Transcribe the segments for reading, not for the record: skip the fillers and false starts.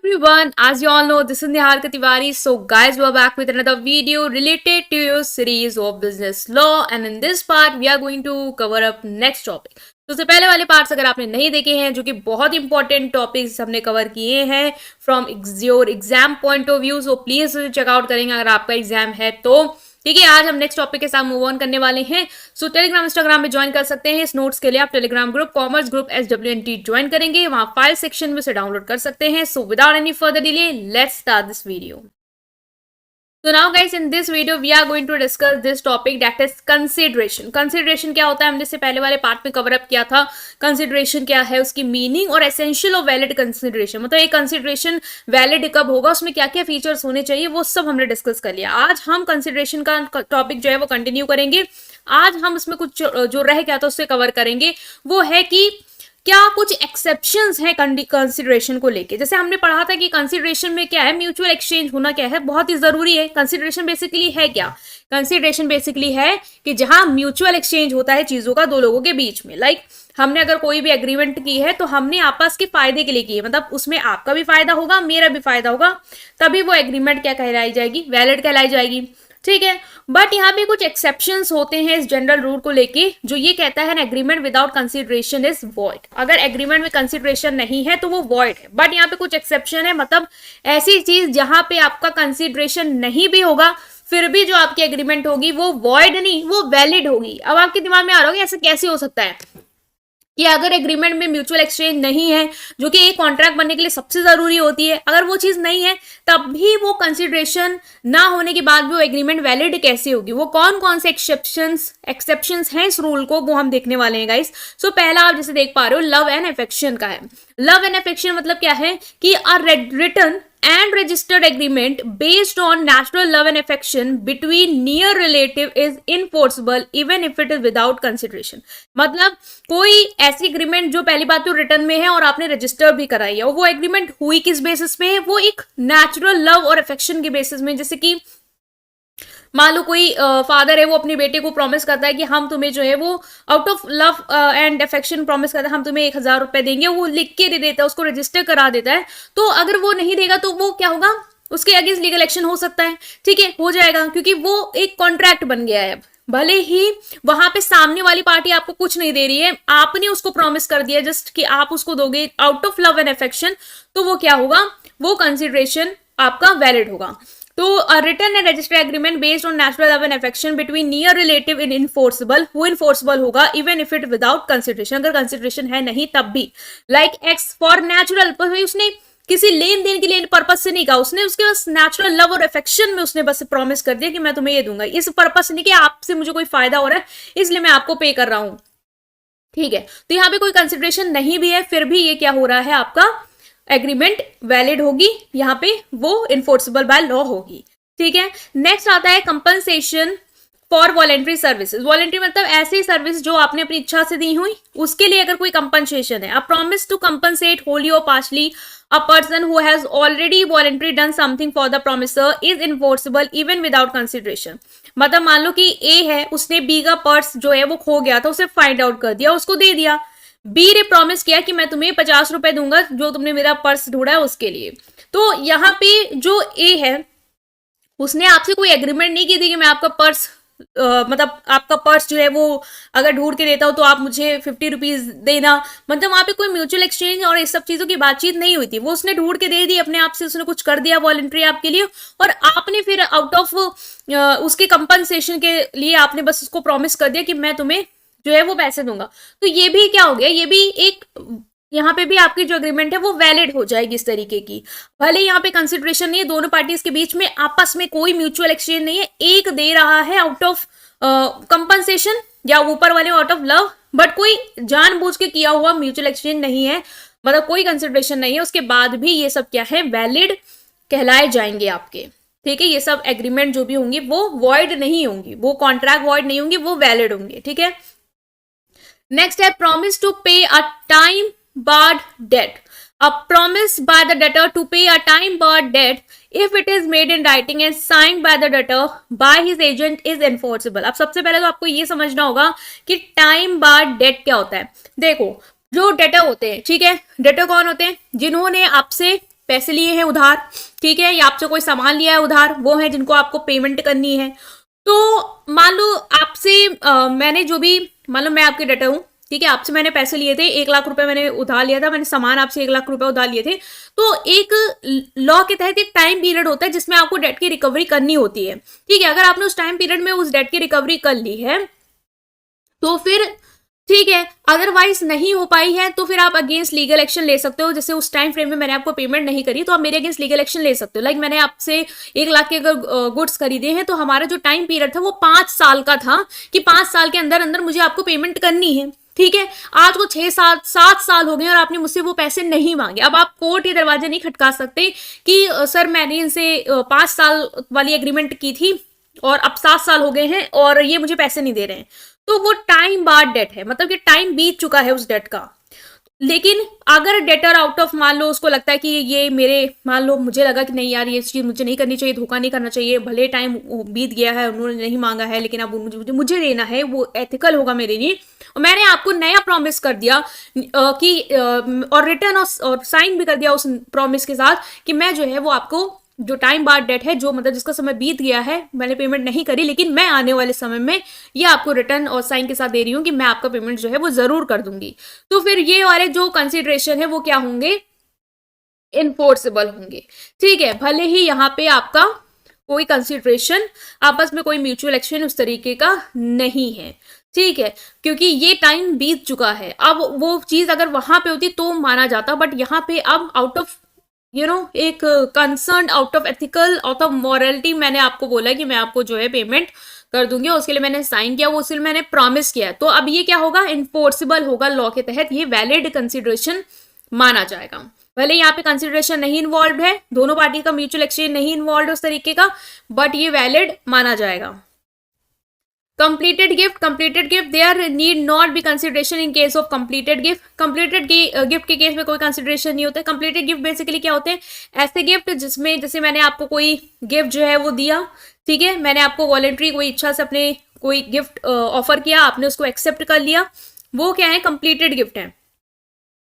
Everyone, as you all know, this is Niharika Tiwari. So, guys, we're back with another video related to your series of business law, and in this part, we are going to cover up next topic. तो उससे पहले वाले parts अगर आपने नहीं देखे हैं, जो कि बहुत इंपॉर्टेंट टॉपिक्स हमने कवर किए हैं from your exam point of view, so please check out करेंगे अगर आपका एग्जाम है तो। ठीक है, आज हम नेक्स्ट टॉपिक के साथ मूव ऑन करने वाले हैं। सो टेलीग्राम इंस्टाग्राम में ज्वाइन कर सकते हैं। इस नोट्स के लिए आप Telegram group commerce group SWNT join करेंगे, वहां फाइल सेक्शन में से डाउनलोड कर सकते हैं। So without any further delay, let's start this video. So now guys, in this video we are going to discuss this topic, that is consideration. Consideration क्या होता है, हमने इससे पहले वाले पार्ट में कवर अप किया था। कंसिडरेशन क्या है, उसकी मीनिंग और एसेंशियल ऑफ वैलिड कंसिडरेशन, मतलब एक कंसिडरेशन वैलिड कब होगा, उसमें क्या क्या फीचर्स होने चाहिए, वो सब हमने डिस्कस कर लिया। आज हम कंसिडरेशन का टॉपिक जो है वो कंटिन्यू करेंगे। आज हम इसमें कुछ जो रह गया था उससे कवर करेंगे। वो है कि क्या कुछ एक्सेप्शंस हैं कंसिडरेशन को लेके। जैसे हमने पढ़ा था कि कंसिडरेशन में क्या है, म्यूचुअल एक्सचेंज होना क्या है, बहुत ही जरूरी है। कंसिडरेशन बेसिकली है क्या, कंसिडरेशन बेसिकली है कि जहां म्यूचुअल एक्सचेंज होता है चीजों का दो लोगों के बीच में। लाइक हमने अगर कोई भी एग्रीमेंट की है तो हमने आपस के फायदे के लिए की है, मतलब उसमें आपका भी फायदा होगा मेरा भी फायदा होगा, तभी वो एग्रीमेंट क्या कहलाई जाएगी, वैलिड कहलाई जाएगी। ठीक है, बट यहाँ पे कुछ एक्सेप्शंस होते हैं इस जनरल रूल को लेके, जो ये कहता है agreement without consideration is void. अगर एग्रीमेंट में कंसिडरेशन नहीं है तो वो वॉइड है। बट यहाँ पे कुछ एक्सेप्शन है, मतलब ऐसी चीज जहां पे आपका कंसिडरेशन नहीं भी होगा फिर भी जो आपकी एग्रीमेंट होगी वो वॉइड नहीं, वो वैलिड होगी। अब आपके दिमाग में आ रहा होगा ऐसा कैसे हो सकता है कि अगर एग्रीमेंट में म्यूचुअल एक्सचेंज नहीं है, जो कि एक कॉन्ट्रैक्ट बनने के लिए सबसे जरूरी होती है, अगर वो चीज नहीं है तब भी वो कंसिडरेशन ना होने के बाद भी वो एग्रीमेंट वैलिड कैसे होगी, वो कौन कौन से एक्सेप्शंस हैं इस रूल को, वो हम देखने वाले हैं गाइस। सो पहला आप जैसे देख पा रहे हो लव एंड अफेक्शन का है। लव एंड अफेक्शन मतलब क्या है कि a written and registered agreement based on natural love and affection between near relative is enforceable even if it is without consideration। मतलब कोई ऐसी एग्रीमेंट जो पहली बात तो रिटर्न में है और आपने रजिस्टर भी कराई है, और वो एग्रीमेंट हुई किस बेसिस पे है, वो एक नेचुरल लव और अफेक्शन के बेसिस में। जैसे कि मान लो कोई फादर है, वो अपने बेटे को प्रॉमिस करता है कि हम तुम्हें जो है वो out of love and affection promise करता है, हम तुम्हें 1000 रुपए देंगे, वो लिख के दे देता है, उसको रजिस्टर करा देता है। तो अगर वो नहीं देगा तो वो क्या होगा, उसके अगेंस्ट लीगल एक्शन हो सकता है। ठीक है, हो जाएगा, क्योंकि वो एक कॉन्ट्रैक्ट बन गया है। अब भले ही वहां पे सामने वाली पार्टी आपको कुछ नहीं दे रही है, आपने उसको प्रॉमिस कर दिया जस्ट कि आप उसको दोगे out of love and affection, तो वो क्या होगा, वो कंसिडरेशन आपका वैलिड होगा। तो written and registered agreement based on natural love and affection between near relative in enforceable, वो इनफोर्सेबल होगा even if it without consideration, अगर कंसिडरेशन है नहीं तब भी। लाइक एक्स फॉर नेचुरल, उसने किसी लेन देन के लिए पर्पज से नहीं कहा, उसने उसके बस नेचुरल लव और अफेक्शन में उसने बस प्रॉमिस कर दिया कि मैं तुम्हें ये दूंगा, इस पर्पज से नहीं कि आपसे मुझे कोई फायदा हो रहा है इसलिए मैं आपको पे कर रहा हूं। ठीक है, तो यहाँ पे कोई कंसिडरेशन नहीं भी है फिर भी ये क्या हो रहा है, आपका एग्रीमेंट वैलिड होगी, यहाँ पे वो इन्फोर्सेबल बाय लॉ होगी। ठीक है, नेक्स्ट आता है compensation for voluntary services. Voluntary मतलब ऐसी सर्विस जो आपने अपनी इच्छा से दी हुई, उसके लिए अगर कोई कंपनसेशन है। A promise to compensate wholly और partially a person who has already voluntary done something for the promiser is enforceable even without consideration. मतलब मान लो कि ए है, उसने बी का पर्स जो है वो खो गया था, उसे फाइंड आउट कर दिया, उसको दे दिया। बी ने प्रॉमिस किया कि मैं तुम्हें 50 रुपए दूंगा जो तुमने मेरा पर्स ढूंढा है उसके लिए। तो यहाँ पे जो ए है उसने आपसे कोई एग्रीमेंट नहीं की थी कि मैं आपका पर्स मतलब आपका पर्स जो है वो अगर ढूंढ के देता हूं तो आप मुझे 50 रुपीज देना, मतलब वहां पे कोई म्यूचुअल एक्सचेंज और इस सब चीजों की बातचीत नहीं हुई थी। वो उसने ढूंढ के दे दी अपने आप से, उसने कुछ कर दिया वॉलंटरी आपके लिए, और आपने फिर आउट ऑफ उसके कंपनसेशन के लिए आपने बस उसको प्रॉमिस कर दिया कि मैं तुम्हें जो है वो पैसे दूंगा। तो ये भी क्या हो गया, ये भी एक, यहाँ पे भी आपकी जो एग्रीमेंट है वो वैलिड हो जाएगी इस तरीके की। भले यहाँ पे कंसिडरेशन नहीं है, दोनों पार्टीज के बीच में आपस में कोई म्यूचुअल एक्सचेंज नहीं है, एक दे रहा है आउट ऑफ कंपनसेशन या ऊपर वाले आउट ऑफ लव, बट कोई जानबूझ के किया हुआ म्यूचुअल एक्सचेंज नहीं है, मतलब कोई कंसिडरेशन नहीं है, उसके बाद भी ये सब क्या है, वैलिड कहलाए जाएंगे आपके। ठीक है, ये सब एग्रीमेंट जो भी होंगी वो वॉइड नहीं होंगी, वो कॉन्ट्रैक्ट वॉइड नहीं होंगी, वो वैलिड होंगे। ठीक है, नेक्स्ट है प्रॉमिस टू पे a time barred debt. A promise by the debtor to pay a time barred debt if it is made in writing and signed by the debtor by his agent is enforceable. अब सबसे पहले तो आपको ये समझना होगा कि time barred debt क्या होता है। देखो, जो डेटर होते हैं, ठीक है, डेटर कौन होते हैं, जिन्होंने आपसे पैसे लिए हैं उधार, ठीक है, या आपसे कोई सामान लिया है उधार, वो है जिनको आपको पेमेंट करनी है। तो मान लो आपसे मैंने जो भी, मान लो मैं आपके डेटर हूँ, ठीक है, आपसे मैंने पैसे लिए थे, 1 लाख रुपए मैंने उधार लिया था, मैंने सामान आपसे 1 लाख रुपए उधार लिए थे। तो एक लॉ के तहत एक टाइम पीरियड होता है जिसमें आपको डेट की रिकवरी करनी होती है, ठीक है। अगर आपने उस टाइम पीरियड में उस डेट की रिकवरी कर ली है तो फिर ठीक है, अदरवाइज नहीं हो पाई है तो फिर आप अगेंस्ट लीगल एक्शन ले सकते हो। जैसे उस टाइम फ्रेम में मैंने आपको पेमेंट नहीं करी तो आप मेरे अगेंस्ट लीगल एक्शन ले सकते हो। लाइक मैंने आपसे 1 लाख के अगर गुड्स खरीदे हैं तो हमारा जो टाइम पीरियड था वो 5 साल का था, कि 5 साल के अंदर अंदर मुझे आपको पेमेंट करनी है, ठीक है। आज को 6 7 7 साल हो गए और आपने मुझसे वो पैसे नहीं मांगे। अब आप कोर्ट के दरवाजे नहीं खटका सकते कि सर मैंने इनसे 5 साल वाली एग्रीमेंट की थी और अब 7 साल हो गए हैं और ये मुझे पैसे नहीं दे रहे हैं। तो वो टाइम बार्ड डेट है, मतलब कि टाइम बीत चुका है उस डेट का। लेकिन अगर डेटर आउट ऑफ, मान लो उसको लगता है कि ये मेरे, मान लो मुझे लगा कि नहीं यार ये चीज मुझे नहीं करनी चाहिए, धोखा नहीं करना चाहिए, भले टाइम बीत गया है, उन्होंने नहीं मांगा है, लेकिन अब मुझे देना है, वो एथिकल होगा मेरे लिए, और मैंने आपको नया प्रॉमिस कर दिया कि और रिटर्न और साइन भी कर दिया उस प्रॉमिस के साथ कि मैं जो है वो आपको जो टाइम बार्ड डेट है, जो मतलब जिसका समय बीत गया है, मैंने पेमेंट नहीं करी, लेकिन मैं आने वाले समय में ये आपको रिटर्न और साइन के साथ दे रही हूँ कि मैं आपका पेमेंट जो है वो जरूर कर दूंगी। तो फिर ये वाले जो कंसिडरेशन है वो क्या होंगे, इन्फोर्सेबल होंगे, ठीक है। भले ही यहाँ पे आपका कोई कंसिडरेशन, आपस में कोई म्यूचुअल एक्शन उस तरीके का नहीं है, ठीक है, क्योंकि ये टाइम बीत चुका है। अब वो चीज अगर वहां पे होती तो माना जाता, बट यहाँ पे अब आउट ऑफ एक concern, out of ethical, out of morality, मैंने आपको बोला कि मैं आपको जो है पेमेंट कर दूंगी और उसके लिए मैंने साइन किया, वो उसके मैंने प्रॉमिस किया। तो अब ये क्या होगा, इन्फोर्सिबल होगा लॉ के तहत, ये वैलिड कंसिडरेशन माना जाएगा। भले यहाँ पे कंसिडरेशन नहीं इन्वॉल्व है, दोनों पार्टी का म्यूचुअल एक्सचेंज नहीं इन्वॉल्व उस तरीके का, बट ये वैलिड माना जाएगा। Completed gift there need not be consideration in case of completed gift. Completed gift के केस में कोई कंसिडरेशन नहीं होता है। कंप्लीटेड गिफ्ट बेसिकली क्या होते हैं, ऐसे गिफ्ट जिसमें, जैसे मैंने आपको कोई गिफ्ट जो है वो दिया, ठीक है, मैंने आपको वॉलेंट्री कोई इच्छा से अपने कोई गिफ्ट ऑफर किया, आपने उसको एक्सेप्ट कर लिया, वो क्या है, कंप्लीटेड गिफ्ट है,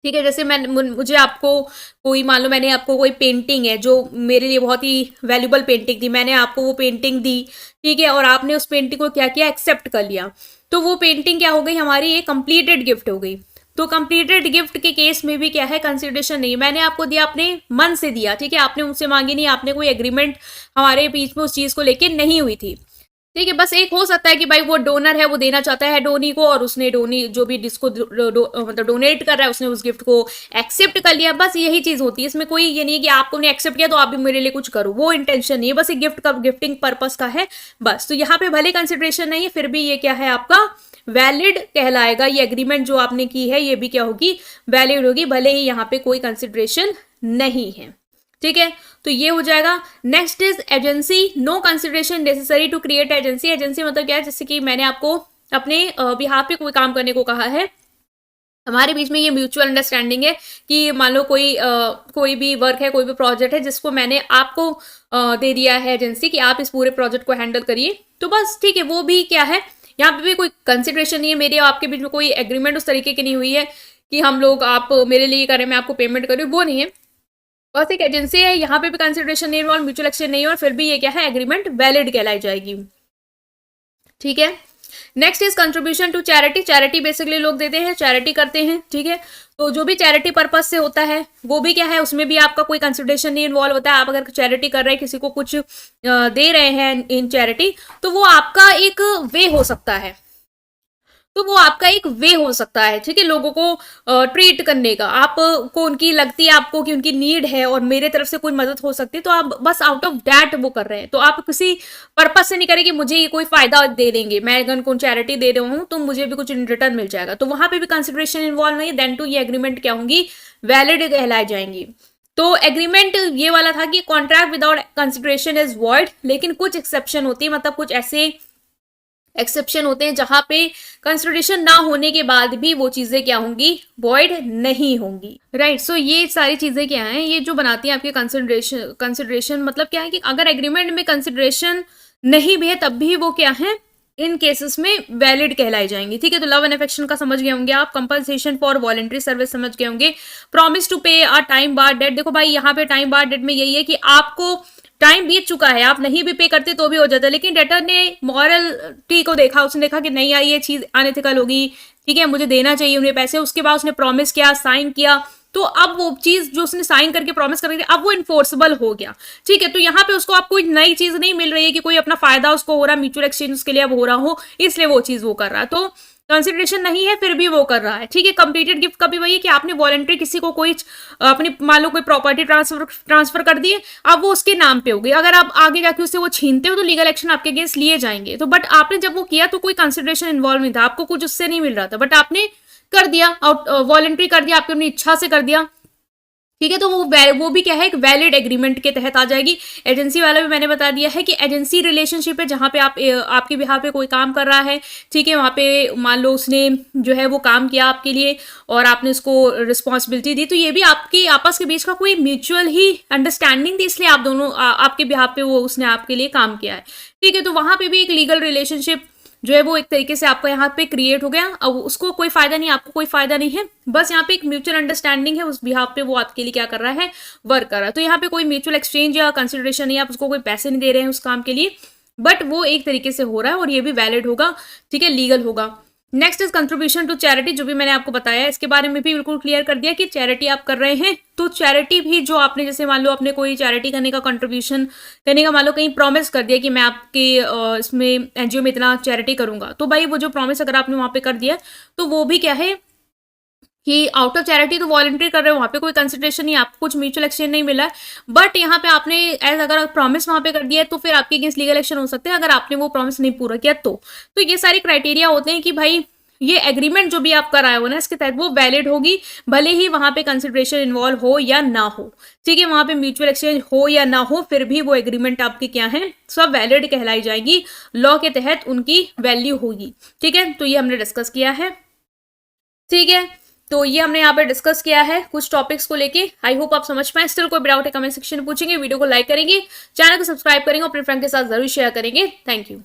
ठीक है। जैसे मैं, मुझे आपको कोई, मान लो मैंने आपको कोई पेंटिंग है जो मेरे लिए बहुत ही वैल्यूबल पेंटिंग थी, मैंने आपको वो पेंटिंग दी, ठीक है, और आपने उस पेंटिंग को क्या किया, एक्सेप्ट कर लिया, तो वो पेंटिंग क्या हो गई हमारी, एक कंप्लीटेड गिफ्ट हो गई। तो कंप्लीटेड गिफ्ट के केस में भी क्या है, कंसिडरेशन नहीं, मैंने आपको दिया, अपने मन से दिया, ठीक है, आपने मुझसे मांगी नहीं, आपने कोई एग्रीमेंट हमारे बीच में उस चीज को लेके नहीं हुई थी, ठीक है। बस एक हो सकता है कि भाई वो डोनर है, वो देना चाहता है डोनी को, और उसने डोनी जो भी जिसको मतलब डोनेट कर रहा है, उसने उस गिफ्ट को एक्सेप्ट कर लिया, बस यही चीज होती है। इसमें कोई ये नहीं है कि आपको ने एक्सेप्ट किया तो आप भी मेरे लिए कुछ करो, वो इंटेंशन नहीं है, बस एक गिफ्ट का गिफ्टिंग पर्पस का है बस। तो यहाँ पे भले कंसिडरेशन नहीं है, फिर भी ये क्या है, आपका वैलिड कहलाएगा। ये एग्रीमेंट जो आपने की है ये भी क्या होगी, वैलिड होगी, भले ही यहाँ पे कोई कंसिडरेशन नहीं है, ठीक है। तो ये हो जाएगा। Next is agency, no consideration necessary to create agency. Agency मतलब क्या है, जैसे कि मैंने आपको अपने बिहाफ पे कोई काम करने को कहा है, हमारे बीच में ये म्यूचुअल अंडरस्टैंडिंग है कि मान लो कोई भी वर्क है, कोई भी प्रोजेक्ट है जिसको मैंने आपको दे दिया है एजेंसी कि आप इस पूरे प्रोजेक्ट को हैंडल करिए, तो बस ठीक है, वो भी क्या है, यहाँ पे भी कोई कंसिडरेशन नहीं है, मेरे आपके बीच में कोई एग्रीमेंट उस तरीके की नहीं हुई है कि हम लोग, आप मेरे लिए करें, मैं आपको पेमेंट करूँ, वो नहीं है, बस एक एजेंसी है। यहाँ पे भी कंसिडरेशन नहीं और म्यूचुअल एक्सचेंज नहीं है, और फिर भी ये क्या है, एग्रीमेंट वैलिड कहलाई जाएगी, ठीक है। Next is contribution to charity. Charity basically लोग देते हैं, चैरिटी करते हैं, ठीक है। तो जो भी चैरिटी पर्पस से होता है वो भी क्या है, उसमें भी आपका कोई कंसिडरेशन नहीं इन्वॉल्व होता है। आप अगर चैरिटी कर रहे हैं, किसी को कुछ दे रहे हैं इन चैरिटी, तो वो आपका एक वे हो सकता है, तो वो आपका एक वे हो सकता है, ठीक है, लोगों को ट्रीट करने का। आपको उनकी लगती है आपको कि उनकी नीड है और मेरे तरफ से कोई मदद हो सकती है, तो आप बस आउट ऑफ दैट वो कर रहे हैं। तो आप किसी पर्पज से नहीं करें कि मुझे ये कोई फायदा दे देंगे, मैं अगर उनको चैरिटी दे रहा हूँ तो मुझे भी कुछ इन रिटर्न मिल जाएगा, तो वहां पे भी कंसिडरेशन इन्वॉल्व नहीं है, देन टू ये एग्रीमेंट क्या होंगी, वैलिड कहलाई जाएंगी। तो एग्रीमेंट ये वाला था कि contract without consideration is void, लेकिन कुछ एक्सेप्शन होती है, मतलब कुछ ऐसे एक्सेप्शन होते हैं जहां पे कंसिडरेशन ना होने के बाद भी वो चीजें क्या होंगी, वॉइड नहीं होंगी, राइट। सो ये सारी चीजें क्या हैं, ये जो बनाती है आपके कंसिडरेशन मतलब क्या है कि अगर एग्रीमेंट में कंसिडरेशन नहीं भी है तब भी वो क्या है, इन केसेस में वैलिड कहलाई जाएंगी। ठीक है, तो लव एंड अफेक्शन का समझ गए होंगे आप, कंपनसेशन फॉर वॉलंटरी सर्विस समझ गए होंगे, प्रॉमिस टू पे अ टाइम बार डेट। देखो भाई यहाँ पे टाइम बार डेट में यही है कि आपको टाइम बीत चुका है, आप नहीं भी पे करते तो भी हो जाता है, लेकिन डेटर ने मॉरलिटी को देखा, उसने देखा कि नहीं यार ये चीज अनएथिकल होगी, ठीक है मुझे देना चाहिए उन्हें पैसे, उसके बाद उसने प्रॉमिस किया, साइन किया, तो अब वो चीज जो उसने साइन करके प्रॉमिस कर रही थी अब वो इन्फोर्सेबल हो गया। ठीक है, तो यहाँ पे उसको आप कोई नई चीज नहीं मिल रही है कि कोई अपना फायदा उसको हो रहा है, म्यूचुअल एक्सचेंज उसके लिए अब हो रहा हो, इसलिए वो चीज वो कर रहा है, तो कंसिडरेशन नहीं है फिर भी वो कर रहा है। ठीक है, कंप्लीटेड गिफ्ट का भी वही है कि आपने वॉलंटरी किसी को कोई अपनी मान लो कोई प्रॉपर्टी ट्रांसफर कर दी है, अब वो उसके नाम पे हो गई, अगर आप आगे जाके उससे वो छीनते हो तो लीगल एक्शन आपके अगेंस्ट लिए जाएंगे। तो बट आपने जब वो किया तो कोई कंसिडरेशन इन्वॉल्व नहीं था, आपको कुछ उससे नहीं मिल रहा था, बट आपने कर दिया, वॉलंटरी कर दिया, आपकी अपनी इच्छा से कर दिया। ठीक है, तो वो भी क्या है, एक वैलिड एग्रीमेंट के तहत आ जाएगी। एजेंसी वाला भी मैंने बता दिया है कि एजेंसी रिलेशनशिप है, जहां पे आप आपके बिहार पे कोई काम कर रहा है, ठीक है, वहां पे मान लो उसने जो है वो काम किया आपके लिए और आपने उसको रिस्पॉन्सिबिलिटी दी, तो ये भी आपके आपस के बीच का कोई म्यूचुअल ही अंडरस्टैंडिंग थी, इसलिए आप दोनों आपके बिहार पे वो उसने आपके लिए काम किया है। ठीक है, तो वहां पे भी एक लीगल रिलेशनशिप जो है वो एक तरीके से आपका यहाँ पे क्रिएट हो गया। अब उसको कोई फायदा नहीं, आपको कोई फायदा नहीं है, बस यहाँ पे एक म्यूचुअल अंडरस्टैंडिंग है, उस बिहाफ पे वो आपके लिए क्या कर रहा है, वर्क कर रहा है। तो यहाँ पे कोई म्यूचुअल एक्सचेंज या कंसिडरेशन नहीं, आप उसको कोई पैसे नहीं दे रहे हैं उस काम के लिए, बट वो एक तरीके से हो रहा है और ये भी वैलिड होगा, ठीक है, लीगल होगा। Next is contribution to charity, जो भी मैंने आपको बताया इसके बारे में भी बिल्कुल क्लियर कर दिया कि चैरिटी आप कर रहे हैं, तो चैरिटी भी जो आपने जैसे मान लो आपने कोई चैरिटी करने का कंट्रीब्यूशन करने का मान लो कहीं प्रॉमिस कर दिया कि मैं आपके इसमें एनजीओ में इतना चैरिटी करूंगा, तो भाई वो जो प्रॉमिस अगर आपने वहां पे कर दिया तो वो भी क्या है कि आउट ऑफ चैरिटी तो वॉलंटरी कर रहे हो, वहां पे कोई कंसिडरेशन नहीं, आपको कुछ म्यूचुअल एक्सचेंज नहीं मिला है, बट यहाँ पे आपने एज अगर प्रॉमिस वहां पे कर दिया है तो फिर आपके अगेंस्ट लीगल एक्शन हो सकते हैं अगर आपने वो प्रॉमिस नहीं पूरा किया तो ये सारे क्राइटेरिया होते हैं कि भाई ये एग्रीमेंट जो भी आप कराए हो ना इसके तहत वो वैलिड होगी, भले ही वहां पे कंसिडरेशन इन्वॉल्व हो या ना हो। ठीक है, वहां पे म्यूचुअल एक्सचेंज हो या ना हो, फिर भी वो एग्रीमेंट आपकी क्या है, सब वैलिड कहलाई जाएगी, लॉ के तहत उनकी वैल्यू होगी। ठीक है, तो ये हमने डिस्कस किया है। ठीक है, तो ये हमने यहाँ पे डिस्कस किया है कुछ टॉपिक्स को लेके, आई होप आप समझ पाए। स्टिल कोई डाउट है कमेंट सेक्शन में पूछेंगे, वीडियो को लाइक करेंगे, चैनल को सब्सक्राइब करेंगे और अपने फ्रेंड के साथ जरूर शेयर करेंगे। Thank you.